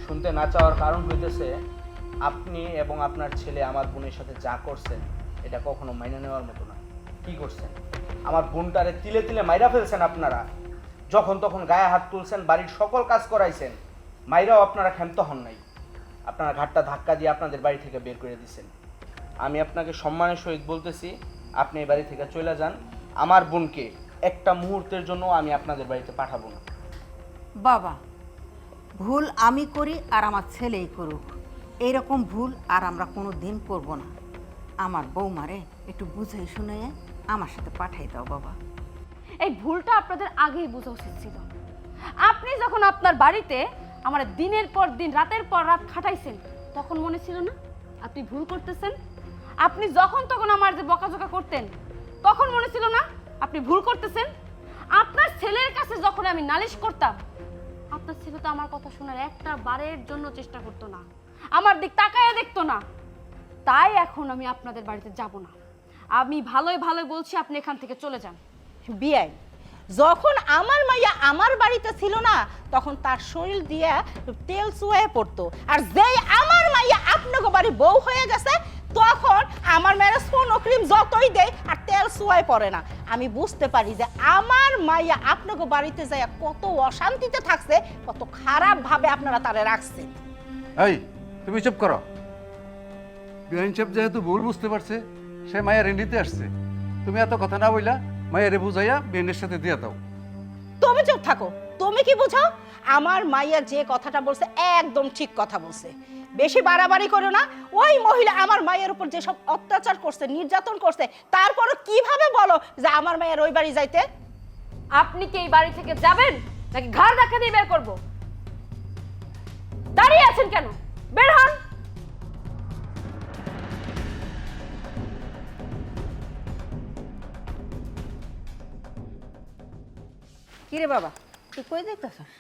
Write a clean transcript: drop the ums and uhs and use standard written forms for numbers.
শুনতে না চাওয়ার কারণ হইতেছে আপনি এবং আপনার ছেলে আমার বোনের সাথে যা করছেন এটা কখনো মাইনে নেওয়ার মতো না। কি করছেন? আমার বোনটারে তিলে তিলে মাইরা ফেলছেন আপনারা। যখন তখন গায়ে হাত তুলছেন, বাড়ির সকল কাজ করাইছেন, মাইরাও আপনারা ক্ষান্ত হন নাই। আপনারা ঘাটটা ধাক্কা দিয়ে আপনাদের বাড়ি থেকে বের করে দিচ্ছেন। আমি আপনাকে সম্মানের সহিত বলতেছি, আপনি এই বাড়ি থেকে চলে যান। আমার বোনকে একটা মুহূর্তের জন্য আমি আপনাদের বাড়িতে পাঠাবো না। বাবা, ভুল আমি করি আর আমার ছেলেই করুক, এইরকম ভুল আর আমরা কোনো দিন করবো না। আমার বৌমারে একটু বুঝাই শুনে আমার সাথে পাঠাই দাও বাবা। এই ভুলটা আপনাদের আগেই বোঝা উচিত ছিল। আপনি যখন আপনার বাড়িতে আমার দিনের পর দিন রাতের পর রাত খাটাইছেন, তখন মনে ছিল না আপনি ভুল করতেছেন? আপনি যখন তখন আমার যে বকাঝকা করতেন, তখন মনে ছিল না আপনি ভুল করতেছেন? আপনার ছেলের কাছে যখন আমি নালিশ করতাম, আপনার ছেলে তো আমার কথা শোনার একটা বারের জন্য চেষ্টা করতো না, আমার দিক তাকায় দেখতো না। তাই এখন আমি আপনাদের বাড়িতে যাব না। আমি ভালোই ভালোই বলছি, আপনি এখান থেকে চলে যান। বিয়াই, যখন আমার মাইয়া আমার বাড়িতে ছিল না, তখন তার শরীর দিয়ে তেল চুয়ে পড়তো, আর যেই আমার মাইয়া আপনাকে বাড়ি বউ হয়ে গেছে, তখন আমার মেয়েরা সোনো ক্রিম যতই দেয় আর তেল চুয়াই পড়ে না। আমি বুঝতে পারি যে আমার মাইয়া আপনাকে বাড়িতে যায় কত অশান্তিতে থাকছে, কত খারাপ ভাবে আপনারা তারে রাখছেন। এই তুমি চুপ করো। বিআইন সাহেব যেহেতু ভুল বুঝতে পারছে, সে মায়ের নিতে আসছে। তুমি এত কথা না বইলা মায়ের বুঝাইয়া বিআইনের সাথে দিয়ে দাও। তুমি চুপ থাকো। তুমি কি বুঝো? আমার মাইয়া যে কথাটা বলছে একদম ঠিক কথা বলছে। বেশি বাড়াবাড়ি করো না। ওই মহিলা আমার মায়ের উপর যেসব অত্যাচার করছে, নির্যাতন করছে, তারপরও কিভাবে বলো যে আমার মায়ের ওই বাড়ি যাইতে? আপনি কি এই বাড়ি থেকে যাবেন নাকি ঘর ধাক্কা দিয়ে বের করব? দাঁড়িয়ে আছেন কেন? বের হন। কিরে বাবা, তুই কই দেখতেছস?